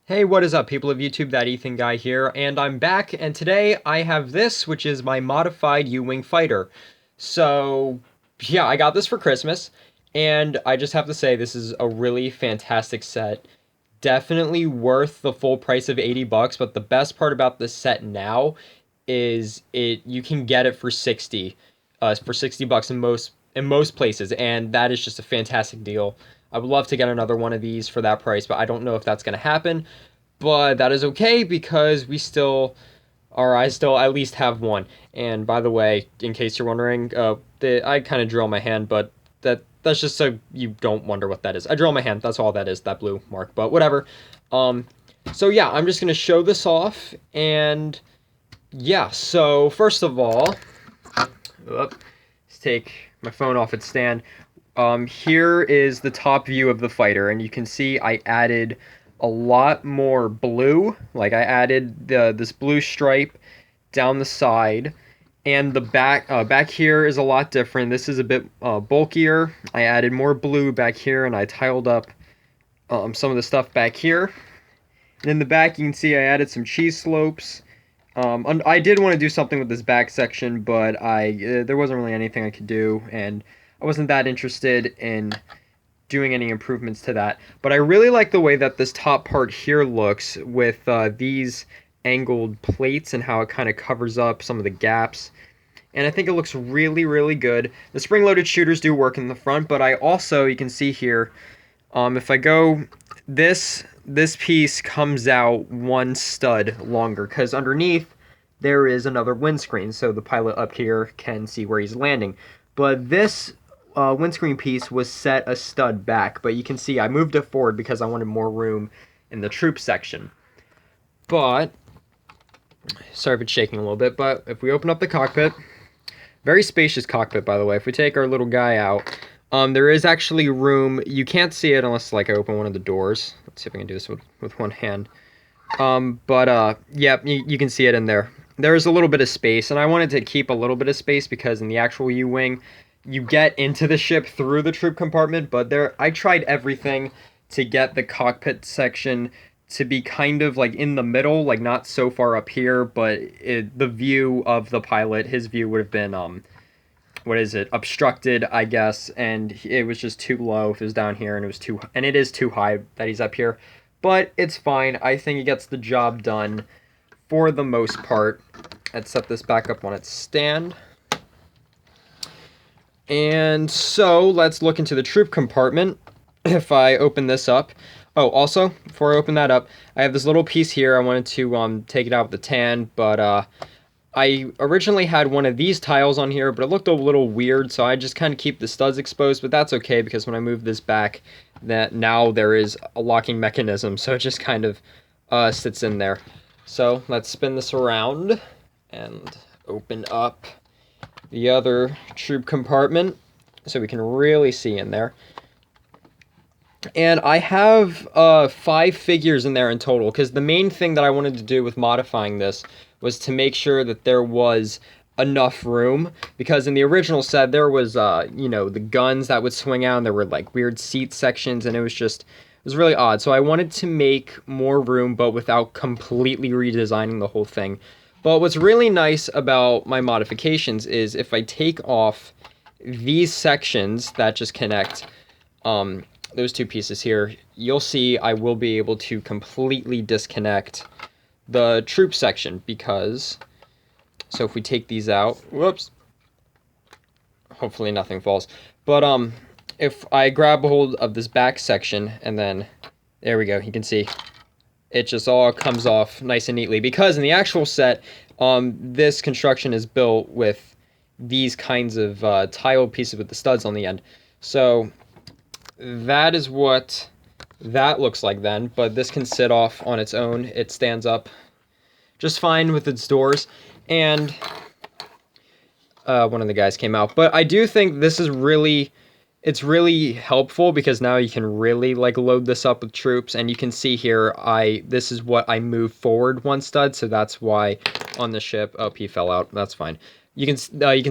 Hey, what is up, people of YouTube? That Ethan guy here, and I'm back, and today I have this, which is my modified U-Wing fighter. So, yeah, I got this for Christmas, and I just have to say this is a really fantastic set. Definitely worth the full price of 80 bucks, but the best part about this set now is you can get it for 60 bucks in most places, and that is just a fantastic deal. I would love to get another one of these for that price, but I don't know if that's going to happen. But that is okay because I still at least have one. And by the way, in case you're wondering, I kind of drill my hand, but that's just so you don't wonder what that is. I drill my hand. That's all that is. That blue mark. But whatever. Um, so yeah, I'm just gonna show this off, and yeah. So first of all, let's take my phone off its stand. Here is the top view of the fighter, and you can see I added a lot more blue. Like I added this blue stripe down the side, and the back here is a lot different. This is a bit bulkier. I added more blue back here, and I tiled up some of the stuff back here. And in the back, you can see I added some cheese slopes. I did want to do something with this back section, but there wasn't really anything I could do, and I wasn't that interested in doing any improvements to that. But I really like the way that this top part here looks with these angled plates and how it kind of covers up some of the gaps. And I think it looks really, really good. The spring-loaded shooters do work in the front, but I also, you can see here, if I go, this piece comes out one stud longer because underneath there is another windscreen, so the pilot up here can see where he's landing. But this windscreen piece was set a stud back, but you can see I moved it forward because I wanted more room in the troop section. But, sorry if it's shaking a little bit, but if we open up the cockpit, very spacious cockpit, by the way. If we take our little guy out, there is actually room. You can't see it unless like I open one of the doors. Let's see if I can do this with one hand. Yeah, you can see it in there. There's a little bit of space, and I wanted to keep a little bit of space because in the actual U-Wing, you get into the ship through the troop compartment, but I tried everything to get the cockpit section to be kind of like in the middle, like not so far up here, but the view of the pilot, his view would have been, obstructed, I guess, and it was just too low if it was down here, and it is too high that he's up here. But it's fine. I think he gets the job done for the most part. Let's set this back up on its stand. And so let's look into the troop compartment. If I open this up. Oh, also, before I open that up, I have this little piece here. I wanted to take it out with the tan, but I originally had one of these tiles on here, but it looked a little weird, so I just kind of keep the studs exposed, but that's okay because when I move this back, that now there is a locking mechanism, so it just kind of sits in there. So let's spin this around and open up the other troop compartment so we can really see in there. And I have 5 figures in there in total, because the main thing that I wanted to do with modifying this was to make sure that there was enough room, because in the original set there was the guns that would swing out, and there were like weird seat sections, and it was really odd. So I wanted to make more room, but without completely redesigning the whole thing. But what's really nice about my modifications is if I take off these sections that just connect those two pieces here, you'll see I will be able to completely disconnect the troop section, because so if we take these out, whoops, hopefully nothing falls, but if I grab a hold of this back section, and then there we go, you can see it just all comes off nice and neatly, because in the actual set this construction is built with these kinds of tile pieces with the studs on the end. So that is what that looks like then, but this can sit off on its own. It stands up just fine with its doors, and one of the guys came out. But I do think this is it's really helpful, because now you can really like load this up with troops, and you can see here this is what I move forward one stud, so that's why on the ship, oh, he fell out, that's fine. You can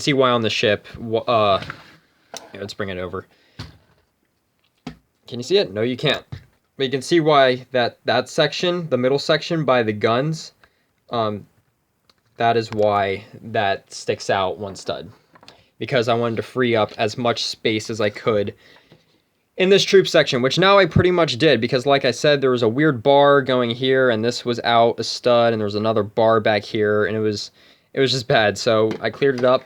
see why on the ship, here, let's bring it over. Can you see it? No, you can't. But you can see why that section, the middle section by the guns, that is why that sticks out one stud. Because I wanted to free up as much space as I could in this troop section, which now I pretty much did, because like I said, there was a weird bar going here, and this was out a stud, and there was another bar back here, and it was just bad. So I cleared it up.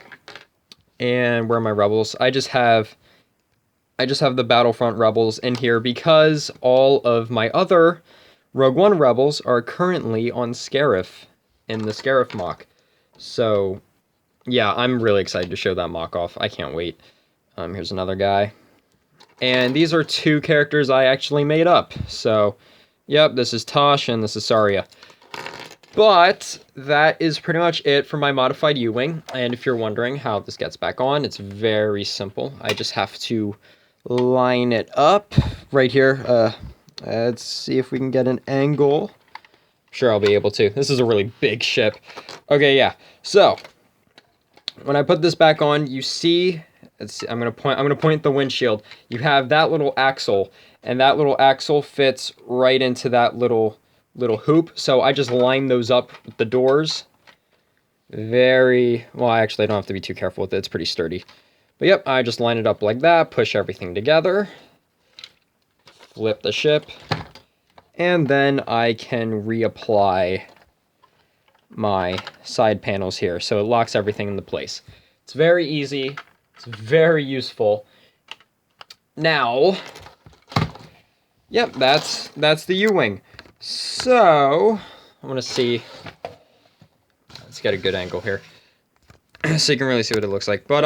And where are my rebels? I just have the Battlefront rebels in here because all of my other Rogue One rebels are currently on Scarif in the Scarif mock. So yeah, I'm really excited to show that mock off. I can't wait. Here's another guy. And these are two characters I actually made up. So, yep, this is Tosh and this is Saria. But that is pretty much it for my modified U-Wing. And if you're wondering how this gets back on, it's very simple. I just have to line it up right here. Let's see if we can get an angle. Sure, I'll be able to. This is a really big ship. Okay, yeah. So, when I put this back on, you see... Let's see, I'm gonna point the windshield. You have that little axle, and that little axle fits right into that little hoop. So I just line those up with the doors. Well, actually, I don't have to be too careful with it. It's pretty sturdy. But yep, I just line it up like that, push everything together, flip the ship, and then I can reapply my side panels here. So it locks everything into place. It's very easy. It's very useful. Now, yep, that's the U-Wing. So, I want to see. Let's get a good angle here, so you can really see what it looks like. But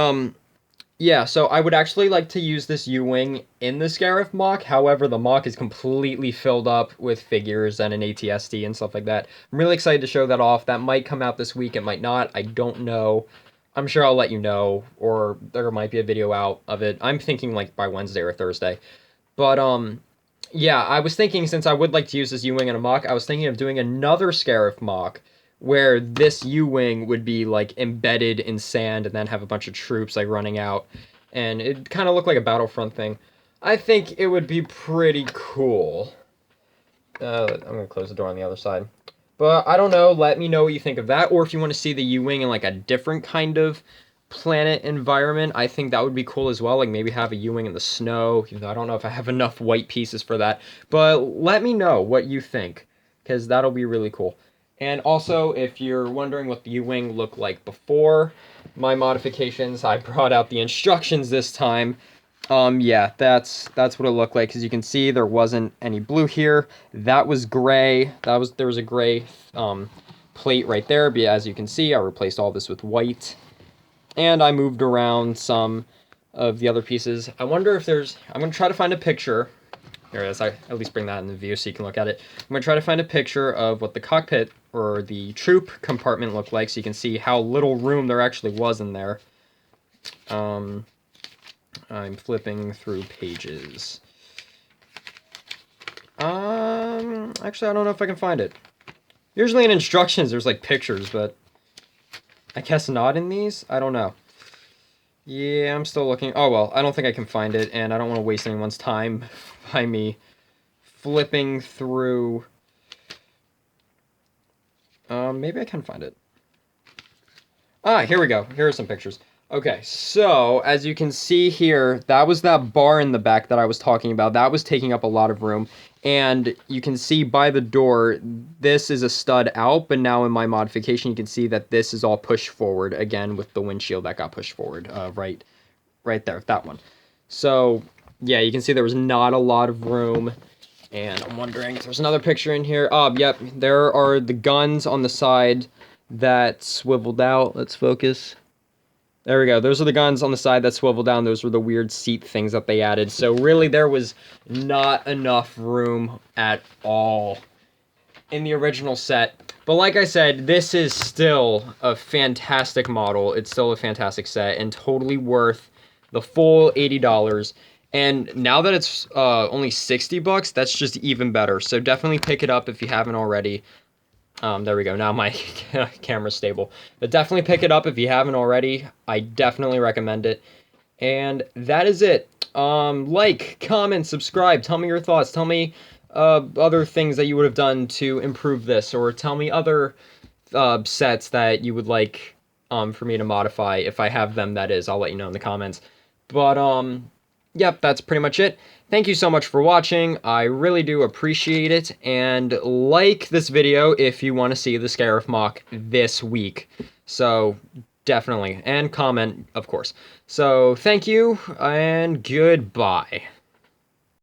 yeah. So I would actually like to use this U-Wing in the Scarif mock. However, the mock is completely filled up with figures and an ATSD and stuff like that. I'm really excited to show that off. That might come out this week. It might not. I don't know. I'm sure I'll let you know, or there might be a video out of it. I'm thinking like by Wednesday or Thursday. But yeah, I was thinking, since I would like to use this U-Wing in a mock, I was thinking of doing another Scarif mock where this U-Wing would be like embedded in sand and then have a bunch of troops like running out, and it kind of looked like a Battlefront thing. I think it would be pretty cool. I'm gonna close the door on the other side. But I don't know, let me know what you think of that, or if you want to see the U-Wing in like a different kind of planet environment, I think that would be cool as well. Like maybe have a U-Wing in the snow. I don't know if I have enough white pieces for that, but let me know what you think, because that'll be really cool. And also, if you're wondering what the U-Wing looked like before my modifications, I brought out the instructions this time. Yeah, that's what it looked like. As you can see, there wasn't any blue here. That was gray. There was a gray plate right there. But as you can see, I replaced all this with white, and I moved around some of the other pieces. I wonder if there's. I'm gonna try to find a picture. Here it is. I at least bring that in the view so you can look at it. I'm gonna try to find a picture of what the cockpit or the troop compartment looked like, so you can see how little room there actually was in there. I'm flipping through pages. Actually, I don't know if I can find it. Usually in instructions, there's like pictures, but I guess not in these? I don't know. Yeah, I'm still looking. Oh, well, I don't think I can find it, and I don't want to waste anyone's time by me flipping through. Maybe I can find it. Ah, here we go. Here are some pictures. Okay, so as you can see here, that was that bar in the back that I was talking about. That was taking up a lot of room. And you can see by the door, this is a stud out, but now in my modification, you can see that this is all pushed forward, again, with the windshield that got pushed forward, right there, that one. So, yeah, you can see there was not a lot of room. And I'm wondering if there's another picture in here. Oh, yep, there are the guns on the side that swiveled out. Let's focus. There we go. Those are the guns on the side that swivel down. Those were the weird seat things that they added. So really, there was not enough room at all in the original set. But like I said, this is still a fantastic model. It's still a fantastic set and totally worth the full $80. And now that it's only $60, that's just even better. So definitely pick it up if you haven't already. There we go. Now my camera's stable. But definitely pick it up if you haven't already. I definitely recommend it. And that is it. Like, comment, subscribe. Tell me your thoughts. Tell me other things that you would have done to improve this, or tell me other sets that you would like for me to modify. If I have them, that is, I'll let you know in the comments. But yep, that's pretty much it. Thank you so much for watching. I really do appreciate it, and like this video if you want to see the Scarif mock this week. So definitely, and comment, of course. So thank you, and goodbye.